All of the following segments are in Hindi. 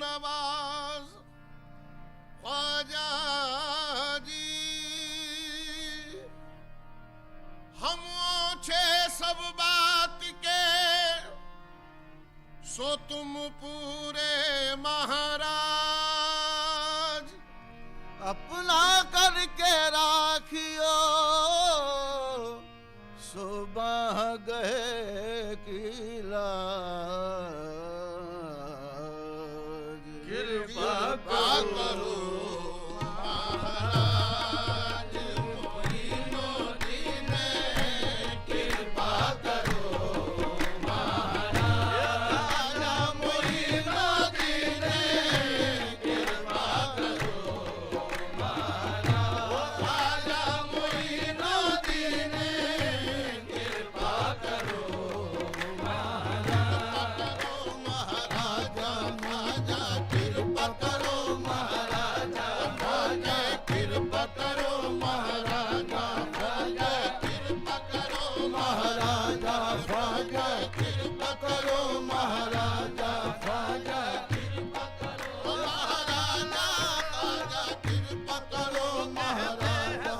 नवाज ख्वाजा जी, हम ओछे सब बात के सो तुम पूरे महाराज, अपना करके राखियो सुबह गए किला, कृपा करो महाराज, मोइनुद्दीन कृपा करो महाराज, मोइनुद्दीन कृपा करो महाराज, मोइनुद्दीन कृपा करो महाराजा, कृपा करो महाराजा, कृपा करो महाराजा ख्वाजा, कृपा करो महाराजा ख्वाजा, कृपा करो महाराजा ख्वाजा, कृपा करो महाराजा।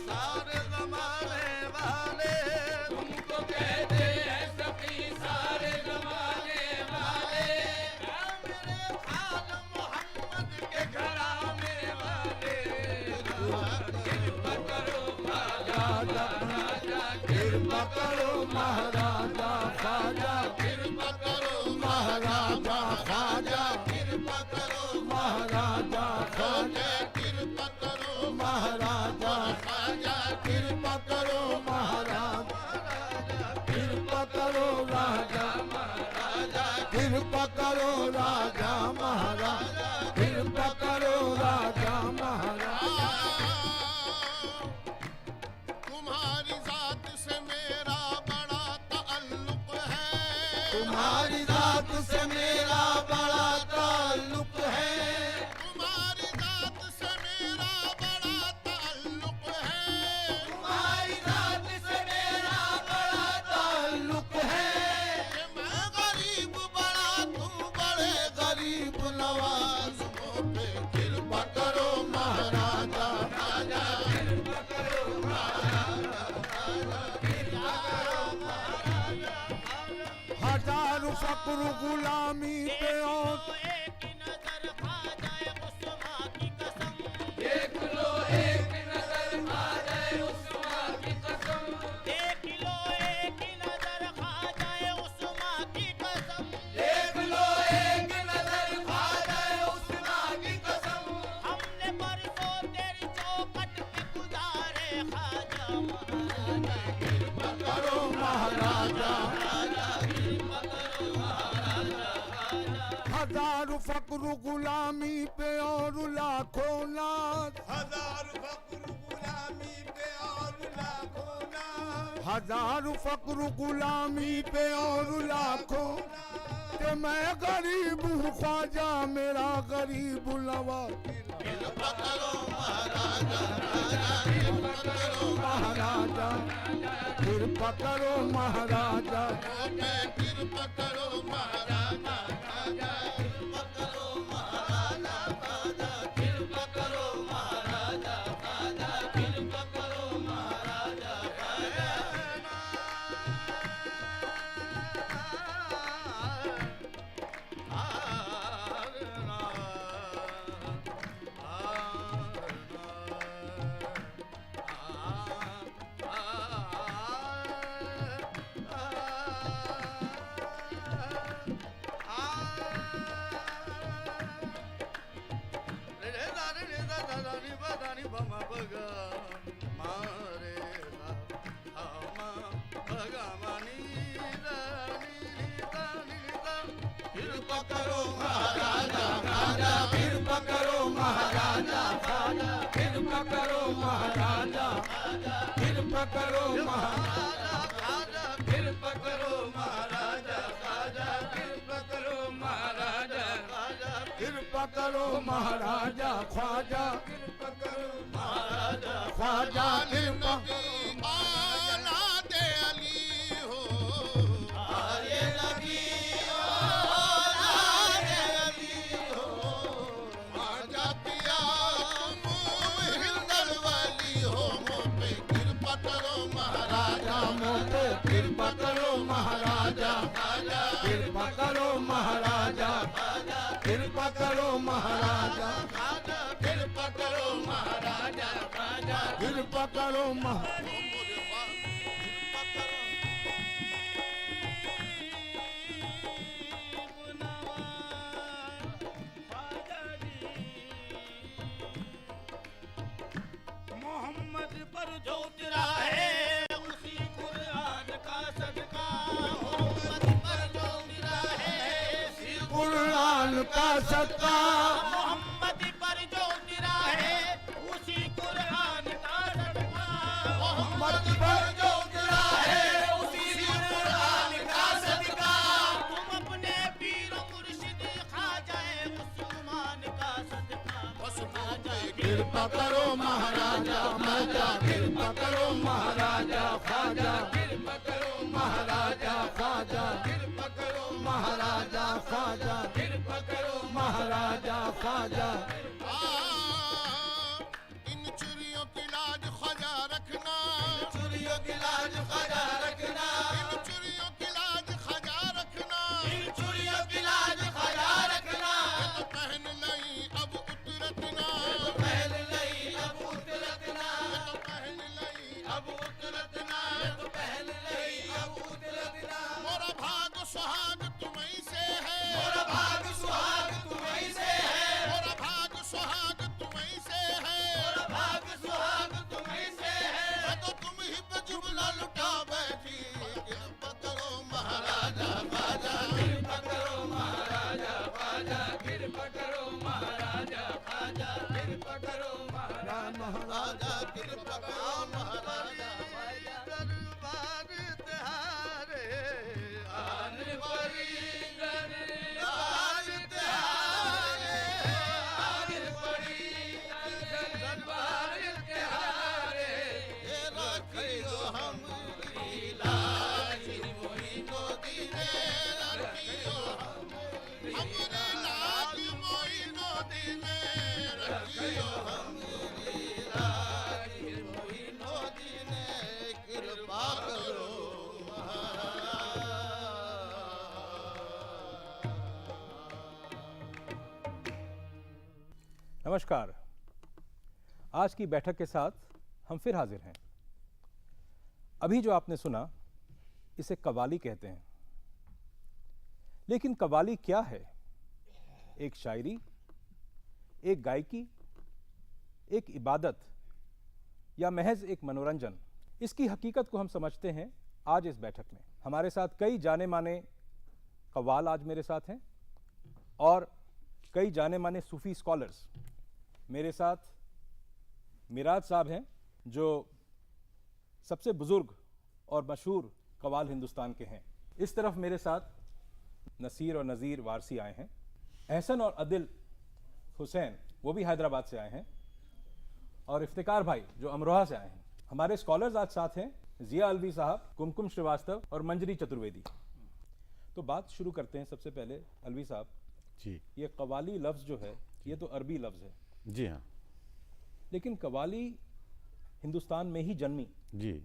सारे जमाने वाले तुमको कहते हैं सभी सारे जमाने वाले, मेरे खाल मोहम्मद के घराने वाले, कृपा करो महाराजा राजा, कृपा करो महाराजा ख्वाजा, कृपा करो महाराजा ख्वाजा, कृपा करो महाराजा ख्वाजा, कृपा करो महाराजा ख्वाजा, कृपा करो महाराजा, कृपा करो राजा महाराजा कृपा करो राजा महाराजा, कृपा करो राजा महाराजा। तुम्हारी जात से मेरा बड़ा ताल्लुक है, तुम्हारी जात से मेरा बड़ा ताल्लुक है, तुम्हारी जात से मेरा बड़ा ताल्लुक है, तुम्हारी जात से मेरा बड़ा ताल्लुक है, कि मैं गरीब बड़ा तुम बड़े गरीब नवाज मुझ पे कृपा करो महाराजा राजा, हजार फक्र गुलामी पे और एक नजर खा जाए उस्मा की कसम, देख लो एक नजर खा जाए उस्मा की कसम, देख लो एक नजर खा जाए उस्मा की कसम, देख लो एक नजर खा जाए उस्मा की कसम, हमने परसों तेरी चौखट पे गुजारे ख्वाजा महाराजा, कृपा करो महाराजा, हजार फक्र गुलामी पे और लाखों नाज, हजार फक्र गुलामी पे और लाखों नाज, हजार फक्र गुलामी पे और लाखों, कि मैं गरीब हूँ ख्वाजा मेरा गरीब नवाज, कृपा करो महाराजा महाराजा कृपा करो महाराजा, कृपा करो महाराजा राजा, कृपा करो महाराजा राजा, कृपा करो महाराजा राजा, कृपा करो महाराजा कृपा करो महाराजा राजा, कृपा करो महाराजा ख्वाजा, कृपा करो महाराजा, कृपा करो महाराजा, कृपा करो महाराजा राजा, कृपा करो महाराजा राजा, कृपा करो महाराजा ख्वाजा, कृपा करो महाराजा ख्वाजा कृपा औलाद अली हो, आये नबी औलाद अली हो, महाराजा खाजा कृपा करो महाराजा खाजा कृपा करो मोहम्मद पर जो उतरा है उसी कुरान का सदका मोहम्मद पर जो उतरा है उसी कुरान का सदका मोहम्मद पर जो उतरा है उसी कुरान का सदका मोहम्मद पर जो उतरा है उसी कुरान का सदका तुम अपने पीर मुर्शिद खाजाए उस्मान का सदका खाजा कृपा करो महाराजा खाजा कृपा करो महाराजा खाजा कृपा करो महाराजा खाजा कृपा करो महाराजा खाजा कृपा करो महाराजा खाजा इन चुरियों की लाज ख्वाजा रखना चुरियों की लाज ख्वाजा रखना इन चुरियों की लाज ख्वाजा रखना इन चुरियों की लाज ख्वाजा रखना तो पहन लई अब उतरतना तो पहन लई अब उतरतना तो पहन लई अब उतरतना तो पहन लई अब उतरतना मोरा भाग सुहाग तुम्हीं से है मोरा भाग सुहाग तुम्हीं से है मोरा भाग सुहाग तुम्हीं से है मोरा भाग सुहाग तुम्हीं से है मैं तो तुम ही पे जुमला लुटा बैठी कृपा करो महाराजा खाजा कृपा करो महाराजा खाजा कृपा करो महाराजा खाजा कृपा करो महाराजा कृपा करो महाराजा दरबार तिहारे आन परी दरबार तिहारे आन परी दरबार तिहारे रखियो हमरी लाज मोहिनो दीने रखियो हमरी लाज मोहिनो दीने रखियो हमरी लाज मोहिनो दीने कृपा करो नमस्कार। आज की बैठक के साथ हम फिर हाजिर हैं। अभी जो आपने सुना इसे कव्वाली कहते हैं, लेकिन कव्वाली क्या है? एक शायरी, एक गायकी, एक इबादत या महज एक मनोरंजन? इसकी हकीकत को हम समझते हैं आज इस बैठक में। हमारे साथ कई जाने माने कव्वाल आज मेरे साथ हैं और कई जाने माने सूफी स्कॉलर्स। मेरे साथ मिराज साहब हैं जो सबसे बुज़ुर्ग और मशहूर कव्वाल हिंदुस्तान के हैं। इस तरफ मेरे साथ नसीर और नज़ीर वारसी आए हैं। एहसन और अदिल हुसैन वो भी हैदराबाद से आए हैं और इफ्तिकार भाई जो अमरोहा से आए हैं। हमारे स्कॉलर्स आज साथ हैं जिया अलवी साहब, कुमकुम श्रीवास्तव और मंजरी चतुर्वेदी। तो बात शुरू करते हैं। सबसे पहले अलवी साहब जी, ये कव्वाली लफ्ज़ जो है ये तो अरबी लफ्ज़ है, जी हाँ, लेकिन कव्वाली हिंदुस्तान में ही जन्मी जी,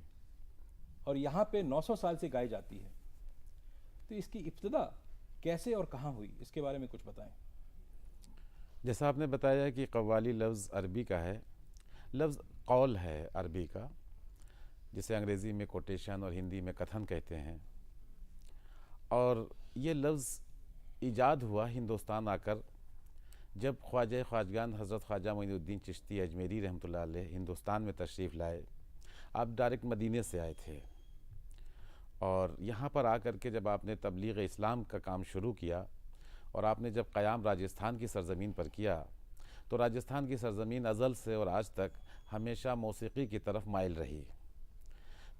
और यहाँ पे 900 साल से गाई जाती है। तो इसकी इब्तिदा कैसे और कहाँ हुई, इसके बारे में कुछ बताएं। जैसा आपने बताया कि कव्वाली लफ्ज़ अरबी का है। लफ्ज़ कौल है अरबी का, जिसे अंग्रेज़ी में कोटेशन और हिंदी में कथन कहते हैं। और ये लफ्ज़ ईजाद हुआ हिंदुस्तान आकर जब ख्वाजा ख्वाजगान हज़रत ख्वाजा मोइनुद्दीन चिश्ती अजमेरी रहमतुल्लाह अलैह हिंदुस्तान में तशरीफ़ लाए। आप डायरेक्ट मदीने से आए थे और यहाँ पर आकर के जब आपने तबलीग इस्लाम का काम शुरू किया और आपने जब क़याम राजस्थान की सरज़मीन पर किया, तो राजस्थान की सरज़मीन अज़ल से और आज तक हमेशा मौसीक़ी की तरफ माइल रही।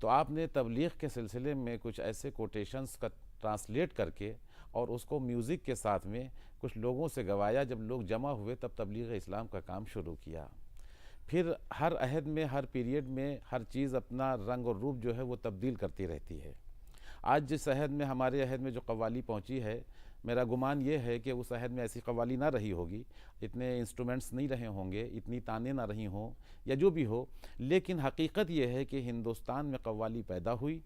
तो आपने तबलीग के सिलसिले में कुछ ऐसे कोटेशंस का ट्रांसलेट करके और उसको म्यूज़िक के साथ में कुछ लोगों से गवाया। जब लोग जमा हुए तब तबलीग इस्लाम का काम शुरू किया। फिर हर अहद में, हर पीरियड में हर चीज़ अपना रंग और रूप जो है वो तब्दील करती रहती है। आज जिस अहद में, हमारे अहद में जो कव्वाली पहुंची है, मेरा गुमान ये है कि उस अहद में ऐसी कव्वाली ना रही होगी, इतने इंस्ट्रूमेंट्स नहीं रहे होंगे, इतनी तानें ना रही हों या जो भी हो। लेकिन हकीकत ये है कि हिंदुस्तान में कव्वाली पैदा हुई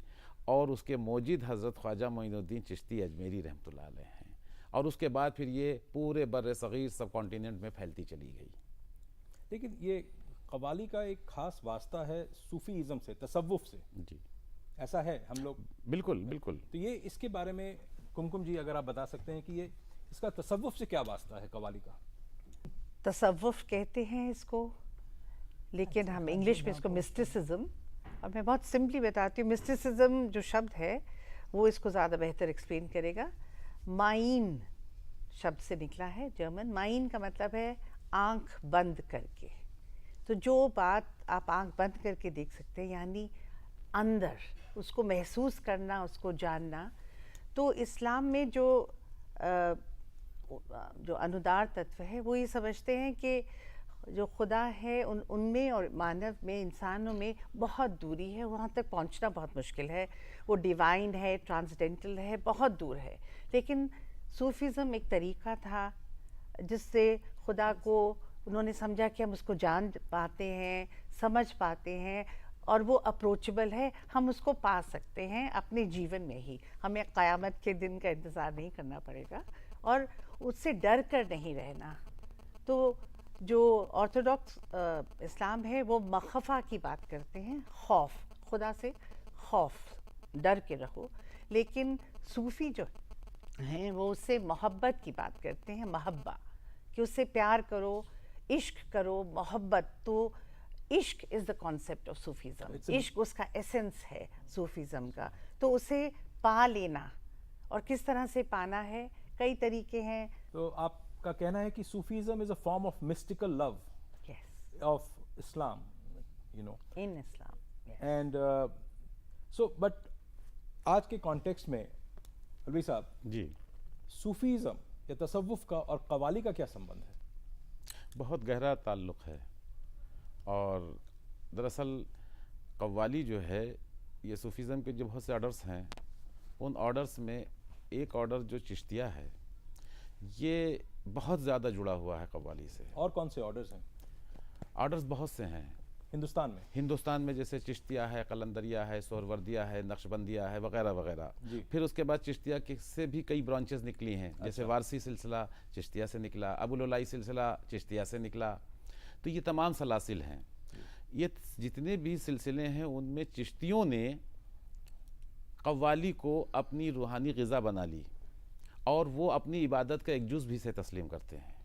और उसके मौजिद हज़रत ख्वाजा मोइनुद्दीन चिश्ती अजमेरी रहमतुल्लाह अलैह हैं। और उसके बाद फिर ये पूरे बर्र सग़ीर सब कॉन्टिनेंट में फैलती चली गई। लेकिन ये कव्वाली का एक खास वास्ता है सूफीज़म से, तसव्वुफ से, जी ऐसा है हम लोग। बिल्कुल बिल्कुल। तो ये इसके बारे में कुमकुम जी अगर आप बता सकते हैं कि ये इसका तसव्वुफ से क्या वास्ता है कव्वाली का? तसव्वुफ कहते हैं इसको, लेकिन हम इंग्लिश में इसको मिस्टिसिज्म, और मैं बहुत सिंपली बताती हूँ। मिस्टिसिज्म जो शब्द है वो इसको ज़्यादा बेहतर एक्सप्लेन करेगा। माइन शब्द से निकला है, जर्मन। माइन का मतलब है आंख बंद करके। तो जो बात आप आंख बंद करके देख सकते हैं, यानी अंदर उसको महसूस करना, उसको जानना। तो इस्लाम में जो अनुदार तत्व है वो ये समझते हैं कि जो खुदा है उनमें और मानव में, इंसानों में बहुत दूरी है, वहाँ तक पहुँचना बहुत मुश्किल है। वो डिवाइन है, ट्रांसडेंटल है, बहुत दूर है। लेकिन सूफीज़म एक तरीक़ा था जिससे खुदा को उन्होंने समझा कि हम उसको जान पाते हैं, समझ पाते हैं, और वो अप्रोचेबल है, हम उसको पा सकते हैं अपने जीवन में ही। हमें क़यामत के दिन का इंतज़ार नहीं करना पड़ेगा और उससे डर कर नहीं रहना। तो जो ऑर्थोडॉक्स इस्लाम है वो मख़फ़ा की बात करते हैं, खौफ, खुदा से खौफ, डर के रहो। लेकिन सूफ़ी जो हैं वो उससे मोहब्बत की बात करते हैं, महब्बा, कि उससे प्यार करो, इश्क करो, मोहब्बत। तो इश्क is the concept of Sufism. इश्क उसका एसेंस है सूफीज़म का। तो उसे पा लेना, और किस तरह से पाना है, कई तरीके हैं। तो आपका कहना है कि Sufism is a form of mystical love of Islam, you know, in Islam. And so but आज के कॉन्टेक्स्ट में अलवी साहब जी, सूफीज़म या तसव्वुफ का और कव्वाली का क्या संबंध है? बहुत गहरा ताल्लुक़ है। और दरअसल कव्वाली जो है, ये सूफीज़म के जो बहुत से ऑर्डर्स हैं, उन ऑर्डर्स में एक ऑर्डर जो चिश्तिया है, ये बहुत ज़्यादा जुड़ा हुआ है कव्वाली से। और कौन से ऑर्डर्स हैं? ऑर्डर्स बहुत से हैं हिंदुस्तान में। हिंदुस्तान में जैसे चिश्तिया है, कलंदरिया है, सोहरवर्दिया है, नक्शबंदिया है, वगैरह वगैरह। फिर उसके बाद चिश्तिया के से भी कई ब्रांचेस निकली हैं। जैसे वारसी सिलसिला चिश्तिया से निकला, अबुल सिलसिला चिश्तिया से निकला। तो ये तमाम सलासिल हैं। ये जितने भी सिलसिले हैं उनमें चिश्तियों ने कव्वाली को अपनी रूहानी ग़िज़ा बना ली, और वो अपनी इबादत का एक जुज़ भी से तस्लीम करते हैं।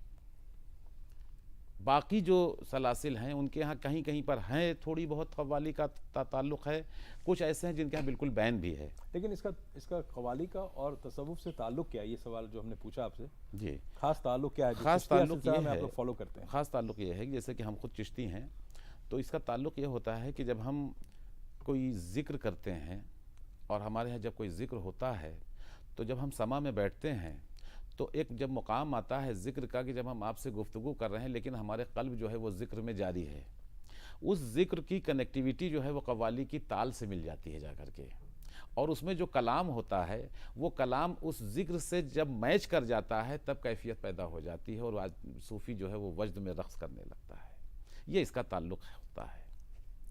बाकी जो सलासिल हैं उनके यहाँ कहीं कहीं पर हैं थोड़ी बहुत कव्वाली का ताल्लुक़ है, कुछ ऐसे हैं जिनके यहाँ बिल्कुल बैन भी है। लेकिन इसका कव्वाली का और तसव्वुफ से ताल्लुक़ क्या है? ये सवाल जो हमने पूछा आपसे, जी, खास ताल्लुक़ क्या है? ख़ास ताल्लुक़ ये है, आप लोग फॉलो करते हैं। ख़ास ताल्लुक़ ये है कि जैसे कि हम खुद चिश्ती हैं, तो इसका ताल्लुक़ ये होता है कि जब हम कोई ज़िक्र करते हैं, और हमारे यहाँ जब कोई ज़िक्र होता है, तो जब हम समा में बैठते हैं तो एक जब मुकाम आता है ज़िक्र का कि जब हम आपसे गुफ्तगू कर रहे हैं लेकिन हमारे क़ल्ब जो है वो ज़िक्र में जारी है, उस ज़िक्र की कनेक्टिविटी जो है वो कव्वाली की ताल से मिल जाती है जाकर के। और उसमें जो कलाम होता है वो कलाम उस ज़िक्र से जब मैच कर जाता है तब कैफियत पैदा हो जाती है, और आज सूफ़ी जो है वो वज्द में रक़्स करने लगता है। ये इसका ताल्लुक़ होता है।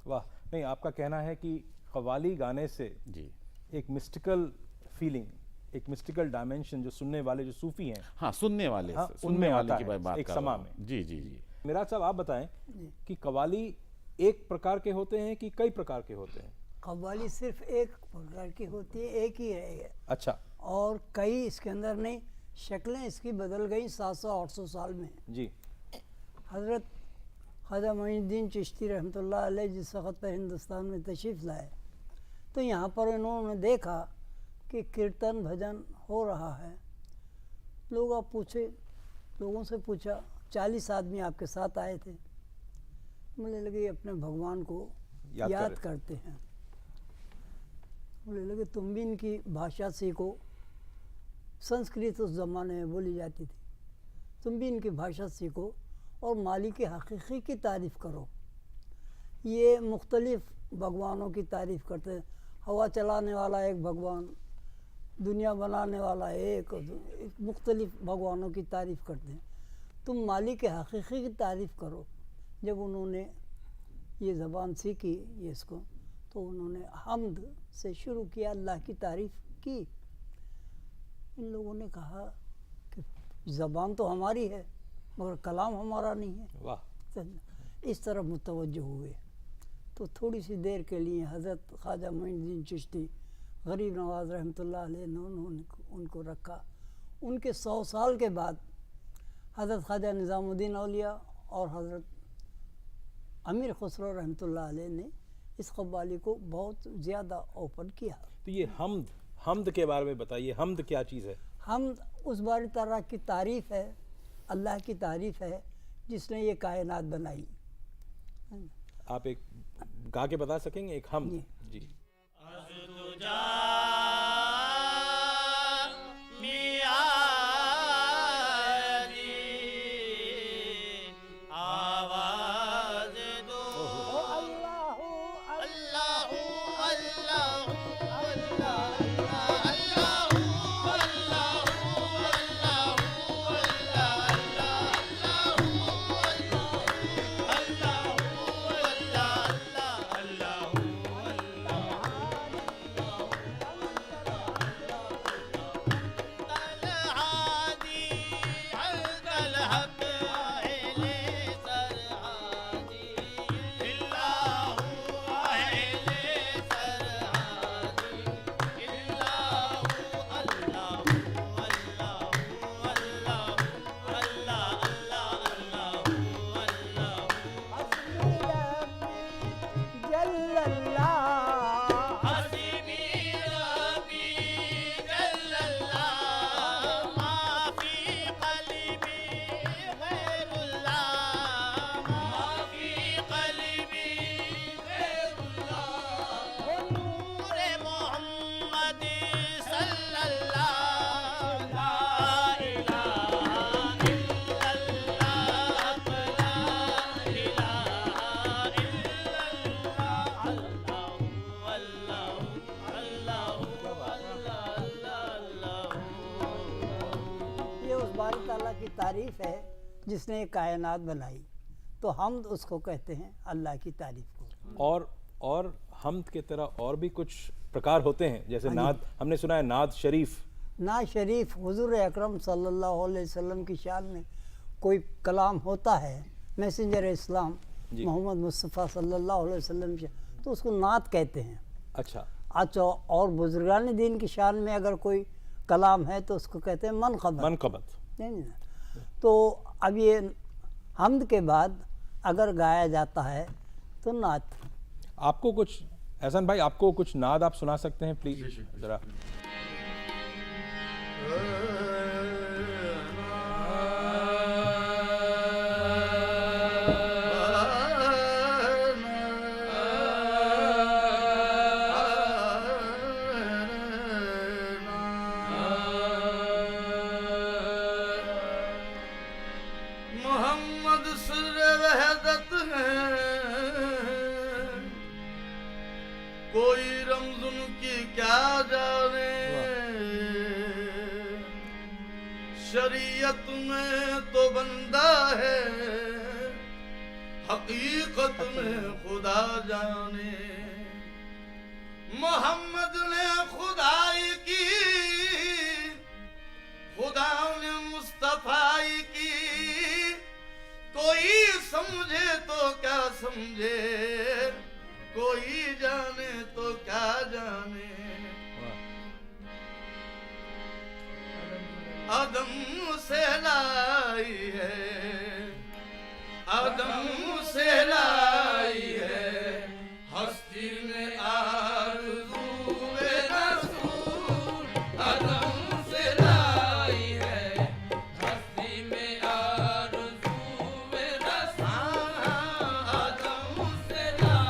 वाह! नहीं, आपका कहना है कि कव्वाली गाने से जी एक मिस्टिकल फीलिंग, एक मिस्टिकल डायमेंशन जो सुनने वाले जो सूफी हैं, हाँ, सुनने वाले हाँ, सुनने उनमें वाले आता की है बात एक कर समा रहा हूँ। में। जी जी जी। मिराज साहब आप बताएं कि कव्वाली एक प्रकार के होते हैं कि कई प्रकार के होते हैं? कव्वाली सिर्फ एक प्रकार की होती है, एक ही है। अच्छा और कई इसके अंदर नहीं, शक्लें इसकी बदल गई 700-800 साल में। जी। हज़रत ख्वाजा मोइनुद्दीन चिश्ती रहमतुल्लाह अलैह जिस वक़्त पर हिंदुस्तान में तशरीफ़ लाए, तो यहाँ पर इन्होंने देखा कि कीर्तन भजन हो रहा है। लोगों से पूछा, 40 आदमी आपके साथ आए थे। बोले लगे अपने भगवान को याद करते हैं। बोले लगे तुम भी इनकी भाषा सीखो, संस्कृत उस ज़माने में बोली जाती थी, तुम भी इनकी भाषा सीखो और मालिक हकीकी की तारीफ़ करो। ये मुख्तलिफ़ भगवानों की तारीफ़ करते हैं। हवा चलाने वाला एक भगवान, दुनिया बनाने वाला एक, मुख्तलिफ़ भगवानों की तारीफ़ करते हैं। तुम मालिक हकीकी की तारीफ़ करो। जब उन्होंने ये ज़बान सीखी ये इसको, तो उन्होंने हम्द से शुरू किया, अल्लाह की तारीफ़ की। इन लोगों ने कहा ज़बान तो हमारी है मगर कलाम हमारा नहीं है। वाह। तो इस तरफ मुतवज्जो हुए तो थोड़ी सी देर के लिए हज़रत ख्वाजा मोइनुद्दीन चिश्ती गरीब नवाज रहमतुल्लाह अलैह ने उनको रखा। उनके 100 साल के बाद हज़रत ख्वाजा निज़ामुद्दीन औलिया और हज़रत अमीर खुसरो रहमतुल्लाह अलैह ने इस कव्वाली को बहुत ज़्यादा ओपन किया। तो ये हमद के बारे में बताइए, हमद क्या चीज़ है? हमद उस बारी ताला की तारीफ़ है, अल्लाह की तारीफ़ है जिसने ये कायनात बनाई। आप एक गा के बता सकेंगे एक हमद? जी। की तारीफ़ है जिसने ये कायनात बनाई, तो हमद उसको कहते हैं, अल्लाह की तारीफ़ को। और हमद के तरह और भी कुछ प्रकार होते हैं, जैसे नाद, हमने सुना है नाद शरीफ। नाद शरीफ हुजूर अकरम सल्लल्लाहु अलैहि वसल्लम की शान में कोई कलाम होता है, मैसेंजर इस्लाम मोहम्मद मुस्तफ़ा सल्लल्लाहु अलैहि वसल्लम से, तो उसको नात कहते हैं। अच्छा। और बुजुर्गान दीन की शान में अगर कोई कलाम है तो उसको कहते हैं मनक़बत। तो अब ये हमद के बाद अगर गाया जाता है तो नात। आपको कुछ एहसान भाई, आपको कुछ नाद आप सुना सकते हैं प्लीज जरा? मोहम्मद सुर वहदत है, कोई रमजुन की क्या जाने, शरीयत में तो बंदा है, हकीकत में खुदा जाने। मोहम्मद ने खुदाई की, खुदा ने मुस्तफाई की, कोई समझे तो क्या समझे, कोई जाने तो क्या जाने। आदम से लाई है, आदम से लाई है, हस्ती में आरज़ूए रसूल। आदम से लाई है, हस्ती में आरज़ूए रसूल। आदम से लाई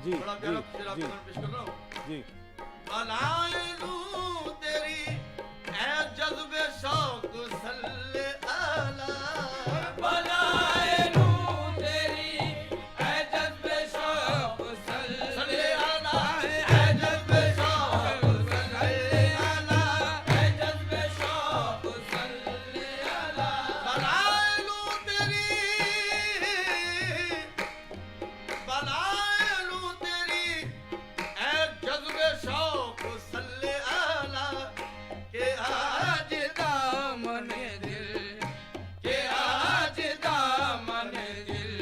जी, बड़ा प्यारा जी, शेर आपके जी। सामने पेश कर रहा हूँ। जी बनाए लूं तेरी ऐ जज्बे शौक सल्ले आला बनाए लूं तेरी ऐ जज्बे शौक सल्ले आला ऐ जज्बे शौक सल्ले आला ऐ जज्बे शौक सल्ले अला बनाए लूं तेरी ऐ जज्बे शौक सल्ले आला के आज दामन दिल के आज दामन दिल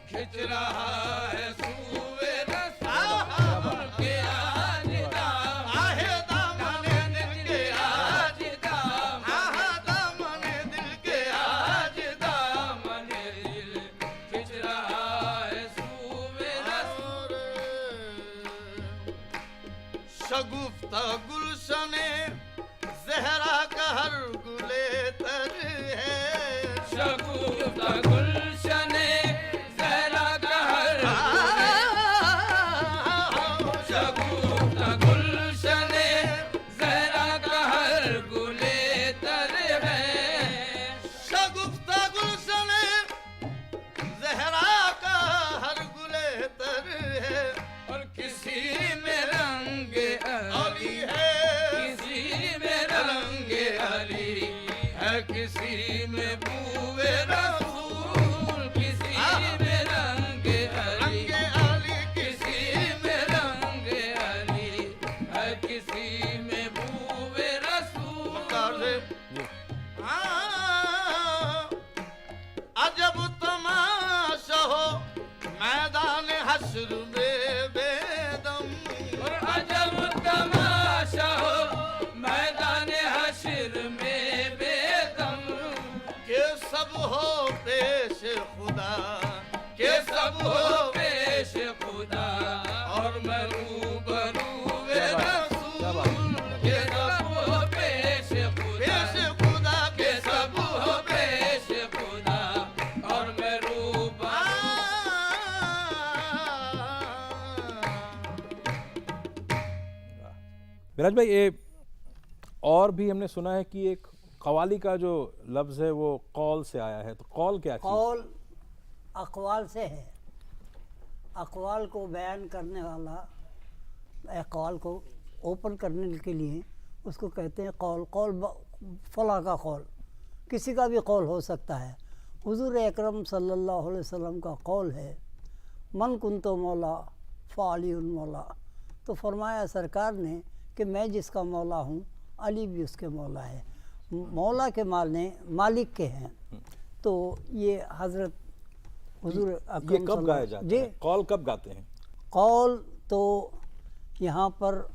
खिंच रहा है सूवे रसूल के आज दामन आहे दामन दिल के आज दामन आहा दामन दिल के आज दामन दिल खिंच रहा है सूवे रसूल शगुफ्ता गुलशने जहरा का हर गुले तर है शगुफ्ता गुलशने जहरा का हर शगुफ्ता गुलशने जहरा का हर गुले तर है शगुफ्ता गुलशने जहरा का हर गुले तर है और किसी में रंग अली अली है किसी में रंग अली है किसी में बूवे रसूल किसी में रंग अली रंगे अली किसी में रंग अली है किसी में बूवे रसूल मकार से अजब तमाशा हो मैदान हश्र में बेदम और अजब तमाशा हो मैदान हश्र में बेदम के सब हो पेश खुदा के सब हो पेश खुदा और मैं रूबरू वे रसूल के सब हो पेश पेश खुदा खुदा के सब हो पेश खुदा और मैं रूबरू विराज भाई, ये और भी हमने सुना है कि एक कवाली का जो लफ्ज़ है वो कौल से आया है, तो कौल क्या चीज़? कौल अक़वाल से है। अक़वाल को बयान करने वाला, अक़वाल को ओपन करने के लिए उसको कहते हैं कौल। कौल फला का कौल, किसी का भी कौल हो सकता है। हुज़ूर अकरम सल्लल्लाहु अलैहि वसल्लम का कौल है, मन कुंतो मौला फ़अलियुन मौला। तो फरमाया सरकार ने कि मैं जिसका मौला हूँ, अली भी उसके मौला है। मौला के माने मालिक के हैं। तो ये हज़रत हुज़ूर ये अकरम कब गाया जाता जी, है? कौल कब गाते हैं? कौल तो यहाँ पर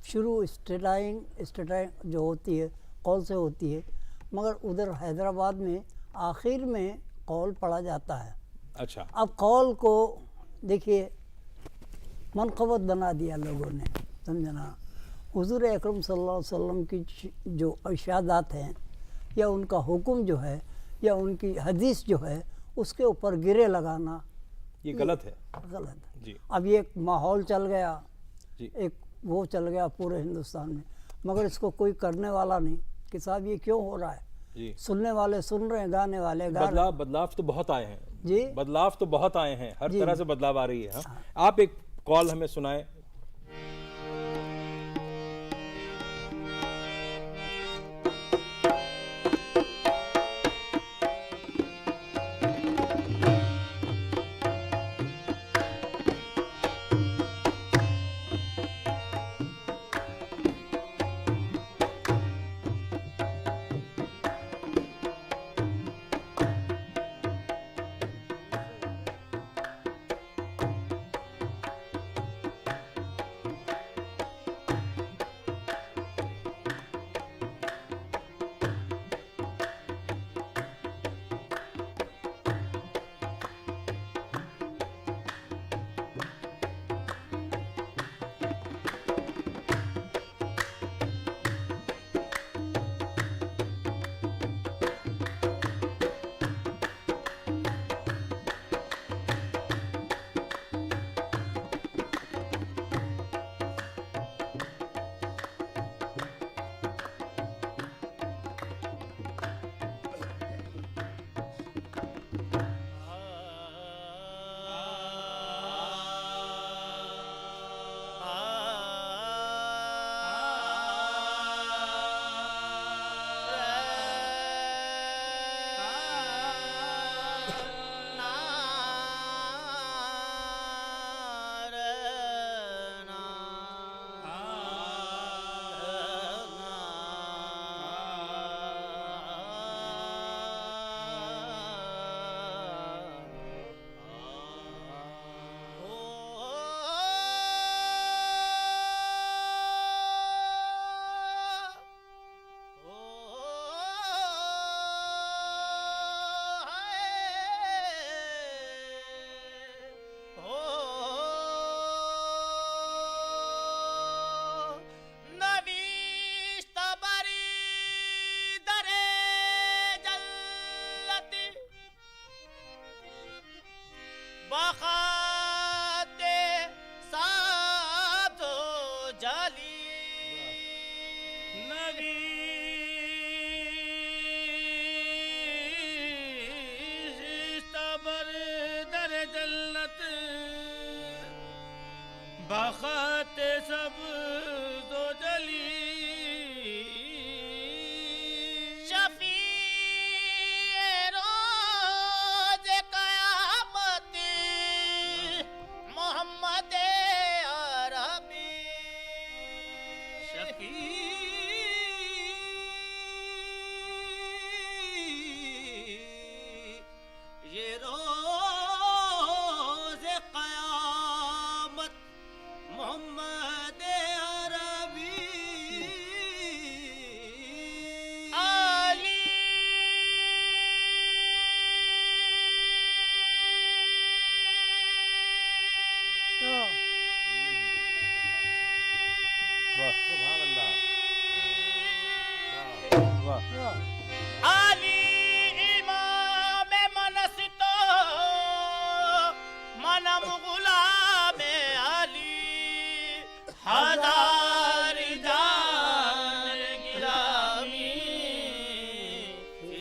शुरू स्टेटाइंग जो होती है कौल से होती है, मगर उधर हैदराबाद में आखिर में कौल पढ़ा जाता है। अच्छा, अब कौल को देखिए मनक़बत बना दिया लोगों ने, समझना। हुज़ूर अकरम सल्लल्लाहु अलैहि वसल्लम की जो इरशादात हैं या उनका हुक्म जो है या उनकी हदीस जो है उसके ऊपर गिरे लगाना ये गलत है। गलत है। जी अब ये एक माहौल चल गया, जी एक वो चल गया पूरे हिंदुस्तान में, मगर इसको कोई करने वाला नहीं कि साहब ये क्यों हो रहा है। जी, सुनने वाले सुन रहे हैं, गाने वाले गा रहे हैं। बदलाव तो बहुत आए हैं जी बदलाव तो बहुत आए हैं, हर जी। तरह से बदलाव आ रही है। हाँ? आप एक कॉल हमें सुनाए। बखत सब दो जली शफी रोज कयामत मोहम्मद अरबी शफी ये रोज कयामत मोहम्मद अरबी आली सुभान अल्लाह। वाह। आली इमाम मनसितो मनम गुलाम अली हजार जान गिरामी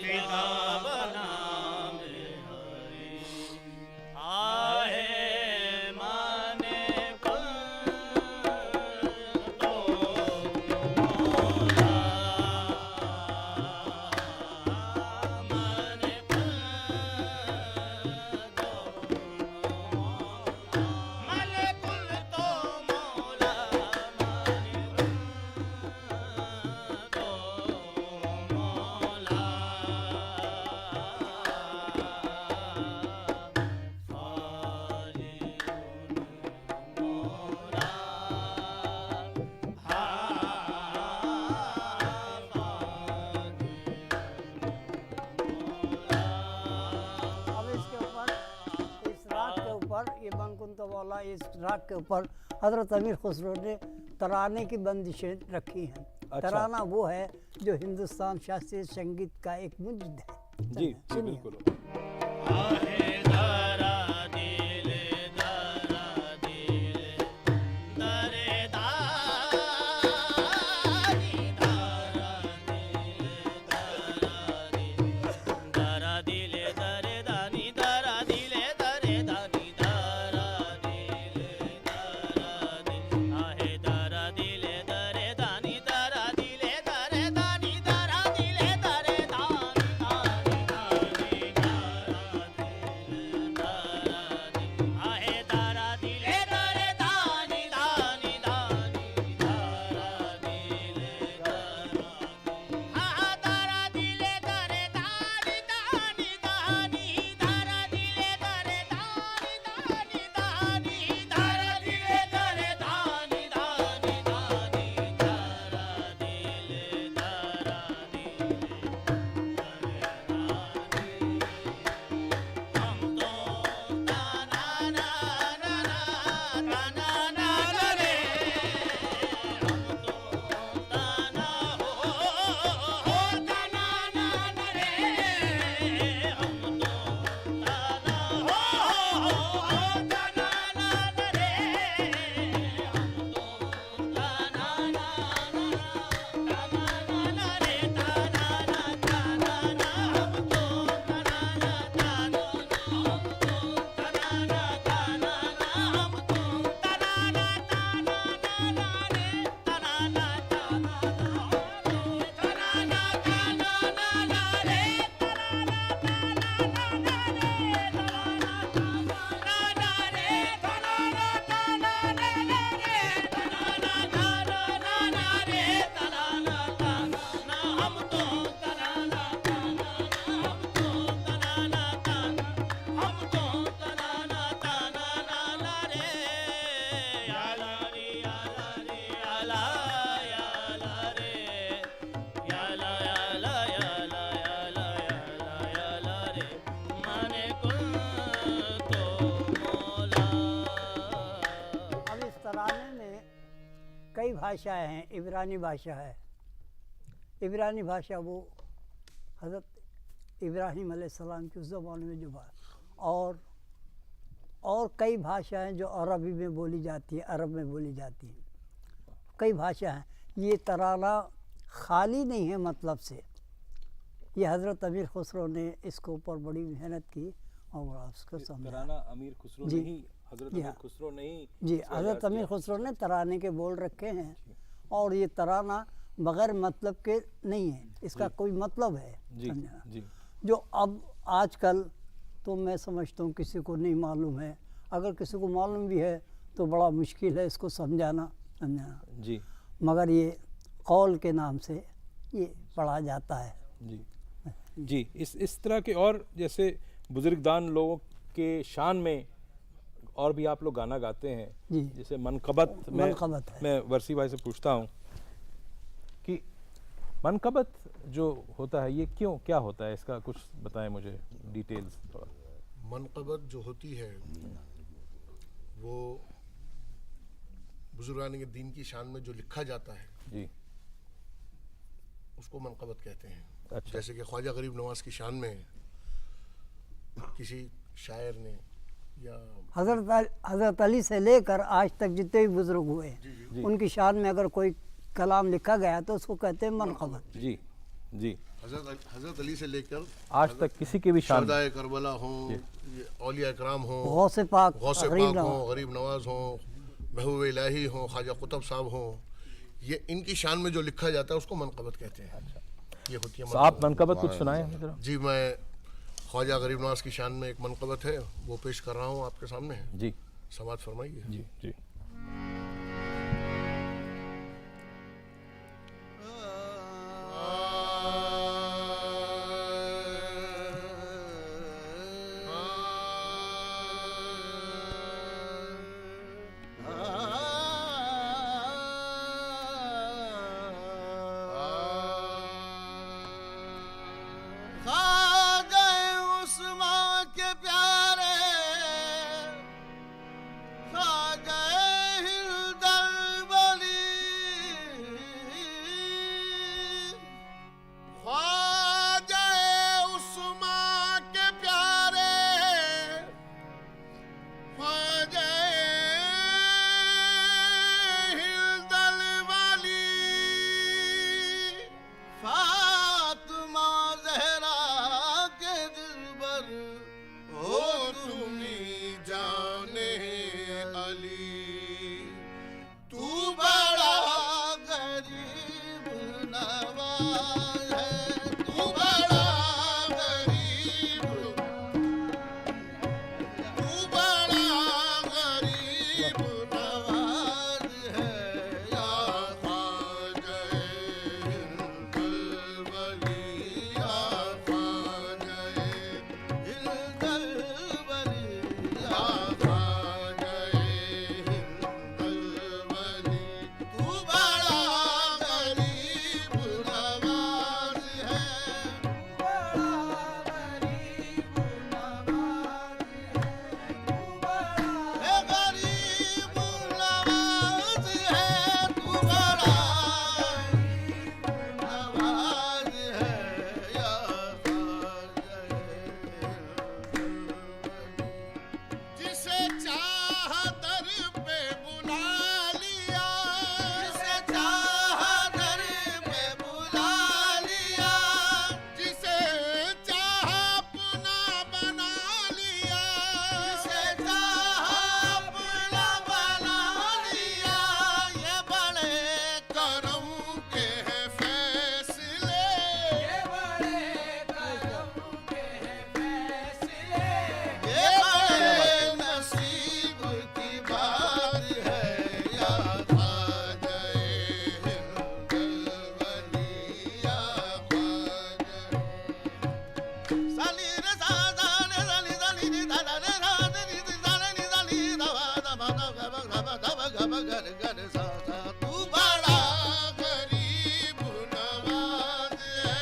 फिदा बनाम अली आहे माने कुल तो मौला माने कुल तो माने कुल तो मौला माने कुल तो मौला अब इसके ऊपर इस राग के ऊपर ये मनकुंत वाला इस राग के ऊपर हजरत अमीर खुसरो ने तराने की बंदिशें रखी हैं। अच्छा। तराना वो है जो हिंदुस्तान शास्त्रीय संगीत का एक मुंजद है। जी जी सुनिए। बिल्कुल। आहे दरा दिल दरा दिल दरे दानी दरा दिल दरे दानी दरा दिल दरे दानी दरा दिल आहे दरा दिल दरे दानी दरा दिल दरे दानी दरा दिल दरे दानी आहे दरा दिल दरे दानी दानी दानी दरा दिल हा दरा दिल दरे दानी दानी दानी दरा दिल दरे दानी दानी दानी दरा दिल दरे दानी दानी दानी दरा दिल दरा हम तो ताना ना ना ताना ना रे हम तो ताना हो ताना ना रे हम तो ताना हो ताना ना रे हम तो ताना ना ताना ना रे ताना ना ताना ना हम तो ताना ना ताना हम तो ताना ना ताना ना हम तो ताना ना ताना ना रे ताना ना ताना ना ताना ना ताना ना रे ताना ना ताना ना रे ताना ना ताना रे ताना ना ताना रे ताना ना ताना ना रे ताना ना ताना ना हम तो ताना ना ताना हम तो ताना ना ताना हम तो ताना ना ताना ना रे याला रे याला रे याला याला रे याला याला याला याला याला याला रे माने कुल तो मौला अब इस तराने में कई भाषाएं हैं। इब्रानी भाषा है। इब्रानी भाषा वो हज़रत इब्राहिम अलैहिस्सलाम की उस ज़माने में जो और कई भाषाएं जो अरबी में बोली जाती हैं, अरब में बोली जाती हैं। कई भाषा हैं। ये तराना खाली नहीं है मतलब से। ये हज़रत अमीर खुसरो ने इसके ऊपर बड़ी मेहनत की और उसको समझा। तराना अमीर खुसरो जी। ने ही हजरत जी अमीर हाँ। खुसरो ने ही जी इसका हज़रत इजाज़ अमीर किया। खुसरो ने तराने के बोल रखे हैं और ये तराना बगैर मतलब के नहीं है, इसका कोई मतलब है, जी समझा? जी जो अब आजकल तो मैं समझता हूँ किसी को नहीं मालूम है, अगर किसी को मालूम भी है तो बड़ा मुश्किल है इसको समझाना, समझाना। जी मगर ये कौल के नाम से ये पढ़ा जाता है। जी जी इस तरह के और जैसे बुजुर्गदान लोगों के शान में और भी आप लोग गाना गाते हैं, जी। जैसे मनकबत मनकबत है। मैं वर्सी भाई से पूछता हूँ कि मनकबत जो होता है ये क्यों, क्या होता है, इसका कुछ बताएं मुझे डिटेल्स थोड़ा। मनकबत जो होती है वो बुजुर्गान के दीन की शान में जो लिखा जाता है जी उसको मनकबत कहते हैं। अच्छा। जैसे कि ख्वाजा गरीब नवाज की शान में किसी शायर ने या हज़रत अली से लेकर आज तक जितने भी बुजुर्ग हुए उनकी शान में अगर कोई कलाम लिखा गया तो उसको कहते हैं मनकबत। जी जी हजरत अली से लेकर आज तक किसी के भी शान शहदाए करबला हों, ये औलिया इकराम हों, गौसे पाक, गौसे गरीब पाक नवाज। हों, गरीब नवाज हों, महबूब इलाही हों, ख्वाजा कुतुब साहब हों, ये इनकी शान में जो लिखा जाता है उसको मनकबत कहते हैं। ये होती है तो आप मनकबत कुछ सुनाएं हमें जरा। जी मैं ख्वाजा गरीब नवाज की शान में एक मनकबत है वो पेश कर रहा हूँ आपके सामने। जी समाज फरमाइए। जी जी ख्वाजा उस्मान के प्यारे ख्वाजा हिंदलबली ख्वाजा उस्मान के प्यारे ख्वाजा हिंदलबली फातिमा ज़हरा के दिलबर हो तुमी जाने अली तू बड़ा गरीब नवाज है तू बड़ा गरीब नवाज है या ख्वाजा हिंदलबली या ख्वाजा हिंदलबली या ख्वाजा हिंदलबली तू बड़ा गरीब नवाज है हे गरीब नवाज है तू बड़ा नवाज है या जिसे चाह दर पे बुला लिया जिसे चाह दर पे बुला लिया जिसे चाह अपना बना लिया जिसे चाह अपना बना लिया ये बड़े करम के हैं फैसले ये बड़े करम के हैं फैसले ये बड़े नसीब की बात है या ख्वाजा हिंदलबली या ख्वाजा साली रे सादा ने साली साली नी दादा रे रात नी साले नी साली दवा दवा दवा दवा दवा दवा गर गर सादा तू बड़ा गरीब नवाज है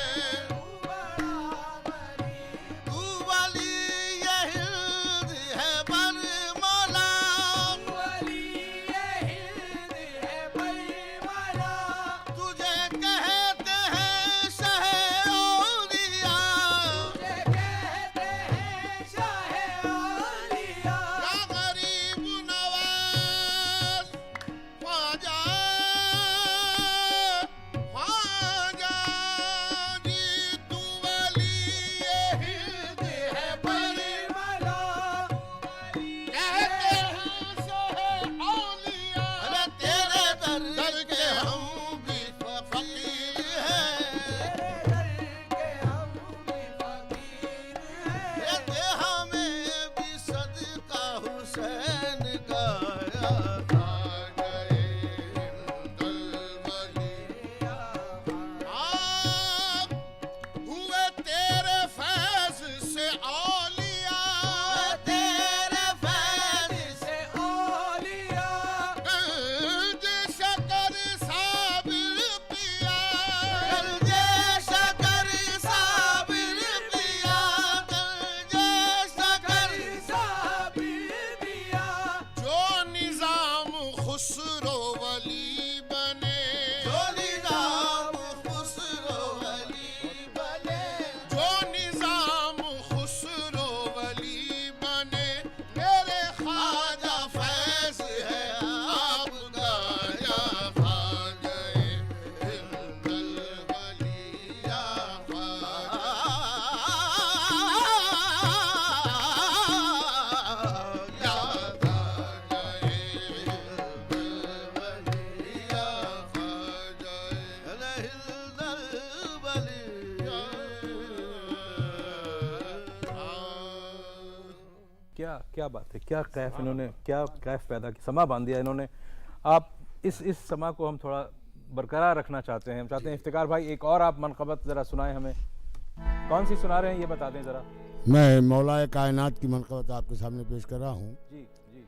तू वली ये हिंद है बर मौला हुए तेरे फैज से औलिया, तेरे फैज से औलिया, गंज शकर साबिर पिया, गंज शकर साबिर पिया, गंज शकर साबिर पिया, जो निजाम खुसरो वली बने, जो निजाम खुसरो वली बने, जो निजाम खुसरो वली बने, मेरे ख्वाजा फैज है आपका या ख्वाजा हिंदल वली या क्या क्या बात है, क्या कैफ इन्होंने, क्या कैफ पैदा की समा बांध दिया इन्होंने। आप इस समा को हम थोड़ा बरकरार रखना चाहते हैं। हम चाहते हैं इफ्तिकार भाई एक और आप मनक़बत ज़रा सुनाएं हमें। कौन सी सुना रहे हैं ये बता दें ज़रा। मैं मौलाए कायनात की मनक़बत आपके सामने पेश कर रहा हूँ। जी जी।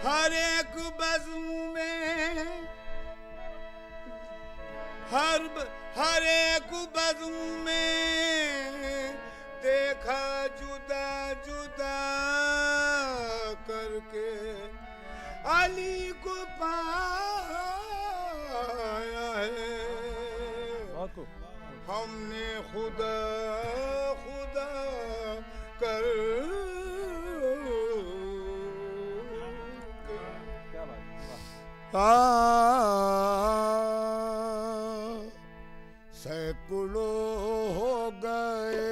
हर एक बज़्म में हर एक बज़्म में देखा जुदा जुदा करके अली को पाया है। बहुत खूब। हमने खुदा खुदा कर क्या बात है, वाह। सैकड़ों हो गए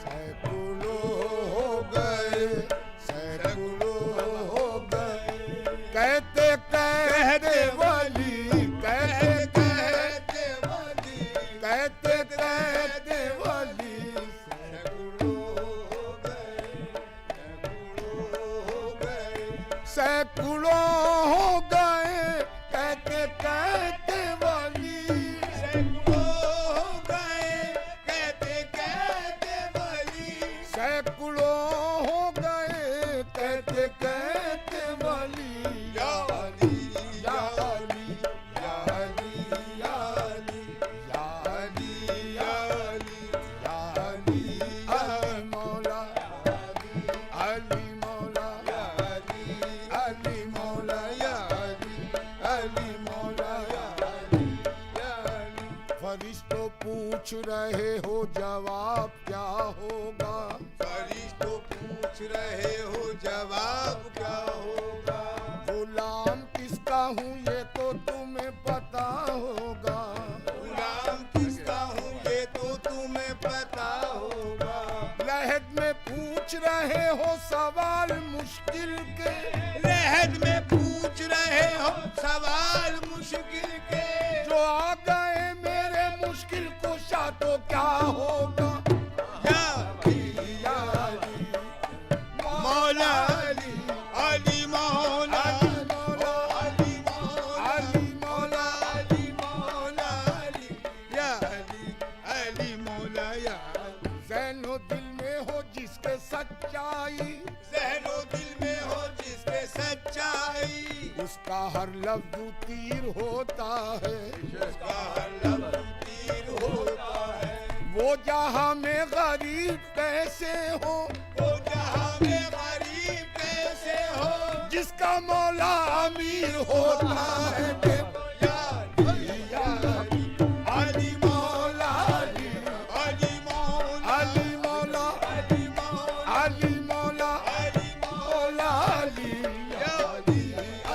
सैकड़ों हो गए सैकड़ों हो गए कहते कहते वली कहते कहते वली कहते कहते वली सैकड़ों हो गए कहते कहते वली सैकड़ों हो गए कहते कहते वली सैकड़ों हो गए कहते कहते वली या अली या अली या अली या अली या अली या अली या अली अली मौला अली मौला अली मौला या अली मौला या अली। फरिश्तों पूछ रहे हो जवाब क्या होगा फरिश्तों पूछ रहे हो जवाब क्या होगा गुलाम किसका हूँ ये तो तुम्हें पता होगा गुलाम किसका हूँ ये तो तुम्हें पता होगा लहद में पूछ रहे हो सवाल मुश्किल के लहद में पूछ रहे हो सवाल मुश्किल के जो आ गए मेरे मुश्किल कुशा तो क्या होगा या अली मौला अली अली मौला अली मौला अली मौला अली या अली मौला या ज़हनो दिल में हो जिसके सच्चाई ज़हनो दिल में हो जिसके सच्चाई उसका हर लफ्ज़ तीर होता है उसका हर लफ्ज़ तीर होता है वो जहाँ में गरीब कैसे हो वो जहाँ में गरीब कैसे हो जिसका मौला अमीर होता है अली मौला अली मौला अली मौला अली मौला अली मौला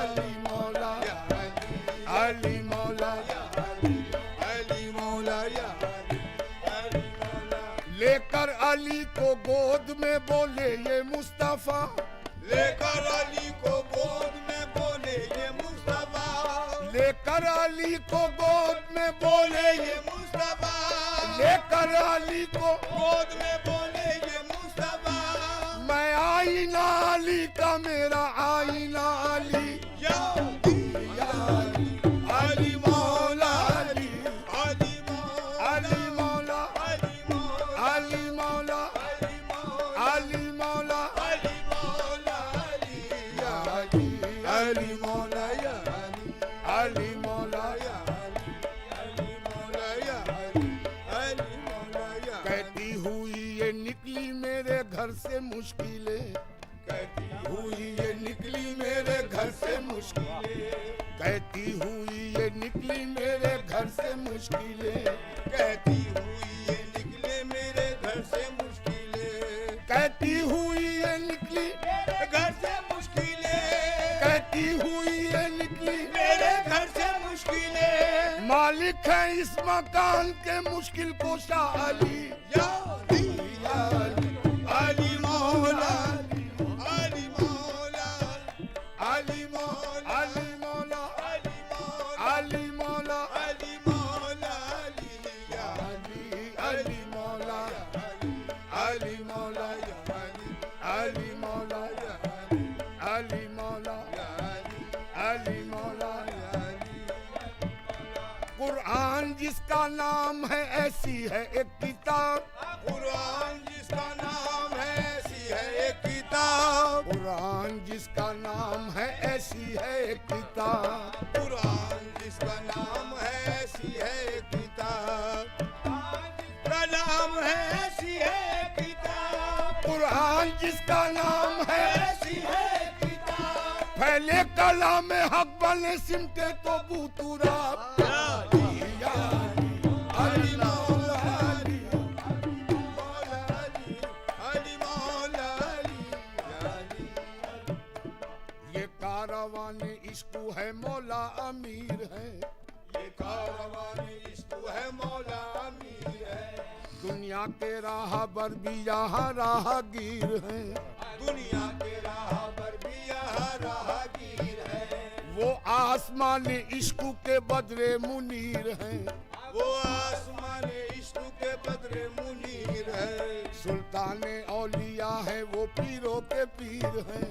अली मौला अली मौला अली मौला लेकर अली को गोद में बोले ये मुस्तफा लेकर अली को गोद में बोले ये मुस्तफा लेकर अली को गोद में बोले ये घर से मुश्किलें, कहती हुई ये निकली मेरे घर से मुश्किलें, कहती हुई ये निकली मेरे घर से मुश्किलें, कहती हुई ये निकले मेरे घर से मुश्किलें, कहती हुई ये निकली मेरे घर से मुश्किलें, कहती हुई ये निकली मेरे घर से मुश्किलें। मालिक है इस मकान के मुश्किल कोशा अली, या अली, या अली, अली मौला, अली मौला, अली मौला, अली मौला, अली मौला, अली मौला, अली या अली, अली मौला, अली मौला, अली मौला, अली मौला, अली मौला। कुरान जिसका नाम है ऐसी है एक किताब, कुरान जिसका नाम है ऐसी है एक किताब, कुरान जिसका नाम है ऐसी है एक किताब, कुरान जिसका नाम है ऐसी है एक किताब, का नाम है ऐसी है एक किताब, कुरान जिसका नाम है ऐसी है एक किताब। फैले कलाम हक बने सिमटे तो बूतुरा, अली मौला, अली मौला, अली मौला, अली। ये कारवाने इश्क है मौला अमीर है, ये कारवाने इश्क है मौला अमीर है। दुनिया के राहबर भी यहाँ राहगीर है, दुनिया के राहबर भी यहाँ राहगीर है। वो आसमान इश्क के बदरे मुनीर है, वो आसमान इश्क के बदरे मुनीर है। सुल्तान औलिया है वो पीरों के पीर है,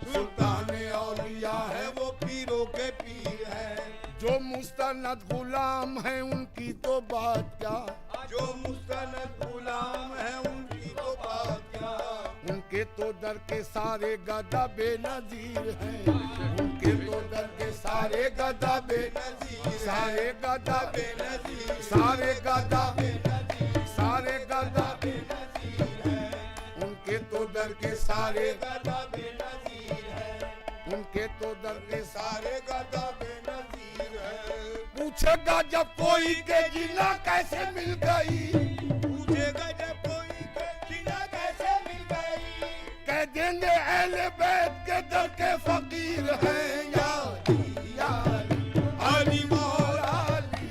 सुल्तान औलिया है वो पीरों के पीर है। जो मुस्तनद गुलाम है उनकी तो बात क्या, जो मुस्तनद गुलाम है उनकी तो बात क्या। उनके तो दर के सारे गदा बेनजीर हैं, उनके तो दर के सारे गदा बेनजीर, सारे गदा बेनजीर, सारे गदा बेनजीर, सारे गदा बेनजीर है। उनके तो दर के सारे गदा बेनजीर है, उनके तो दर के सारे गदा बेनजीर है। पूछेगा जब कोई के जीना कैसे मिल गई, पूछेगा जब कोई के जीना कैसे मिल गई। कह देंगे अहले बैत के दर के फकीर हैं, या अली मौला, अली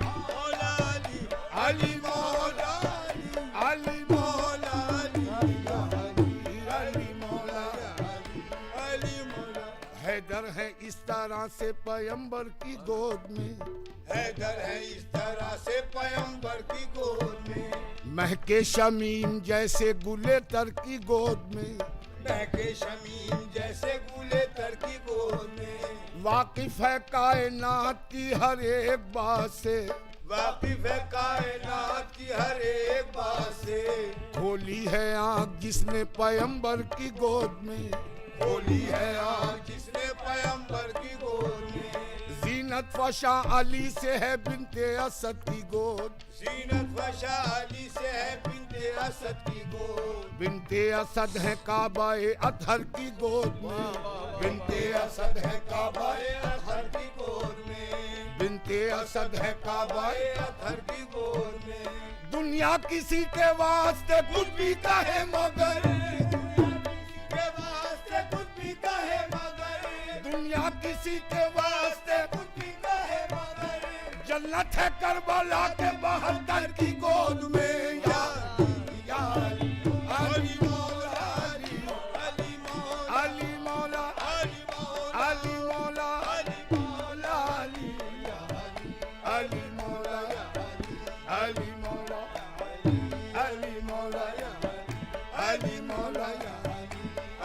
मौला, अली मौला, अली मौला, अली मौला, अली मौला। हैदर है इस तरह से पैगंबर की गोद में, हैदर है इस तरह से पैगंबर की गोद में। महके शमीम जैसे गुले तर की गोद में, महके शमीम जैसे गुले तर की गोद में। वाकिफ है कायनात की हर एक बात से, वाकिफ है कायनात की हर एक बात से। खोली है आँख जिसने पैगंबर की गोद में, खोली है आँख जिसने पैगंबर की गोद में। जीनत फशा अली से है बिनते असद की गोद, जीनत फशा अली से है बिनते असद की गोद। बिनते असद है काबाए अतहर की गोद में, बिनते असद है काबाए अतहर की गोद में। बिनते असद है काबाए अतहर की गोद में। दुनिया किसी के वास्ते कुछ भी कहे मगर, दुनिया किसी के वास्ते कुछ भी कहे मगर। जन्नत है करबला के बहत्तर की गोद में, या अली मौला, अली मौला, अली मौला, अली मौला, अली मौला, अली मौला, अली मौला, अली मौला, अली मौला,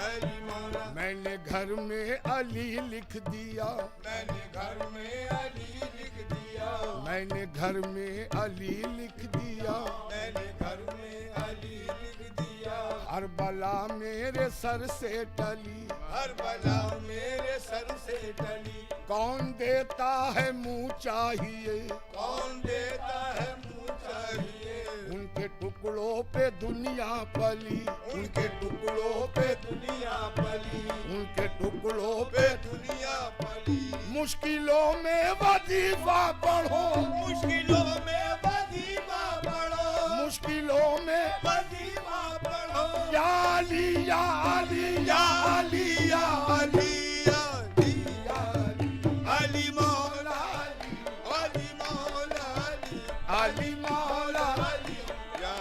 अली मौला। मैंने घर में अली लिख दिया, मैंने घर में अली लिख दिया, मैंने घर में अली लिख दिया, मैंने घर में अली लिख दिया। हर बला मेरे सर से टली, हर बला मेरे सर से टली। कौन देता है मुँह चाहिए, कौन देता है मुँह चाहिए। उनके टुकड़ों पे दुनिया पली, उनके टुकड़ों पे दुनिया पली, उनके टुकड़ों पे दुनिया पली। मुश्किलों में वजीफा पढ़ो, मुश्किलों में वजीफा पढ़ो, मुश्किलों में वजीफा पढ़ो। या अली या अली या अली या अली या अली या अली, अली मौला अली, अली मौला अली, अली मौला अली या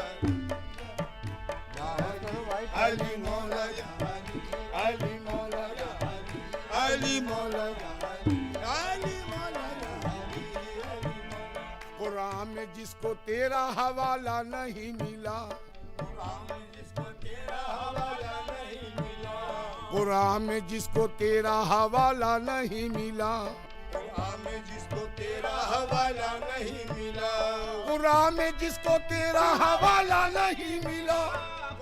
अली मौला या अली मौला या अली मौला या अली मौला या। कुरान में जिसको तेरा हवाला नहीं मिला, कुरान में जिसको तेरा हवाला नहीं मिला, कुरान में जिसको तेरा हवाला नहीं मिला, कुरान में जिसको तेरा हवाला नहीं मिला, कुरान में जिसको तेरा हवाला नहीं मिला,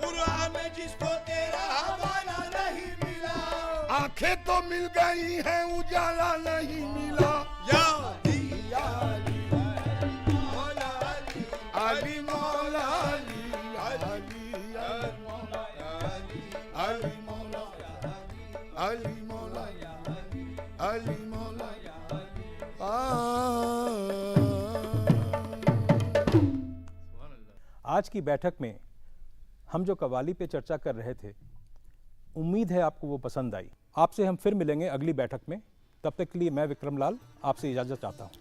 कुरान में जिसको तेरा हवाला नहीं मिला। आंखें तो मिल गई हैं, उजाला नहीं मिला। या अली या अली मौला अली, अली मौला अली, अली अली मौला अली मौला अली मौला। आज की बैठक में हम जो कव्वाली पे चर्चा कर रहे थे, उम्मीद है आपको वो पसंद आई। आपसे हम फिर मिलेंगे अगली बैठक में। तब तक के लिए मैं विक्रम लाल आपसे इजाज़त चाहता हूँ।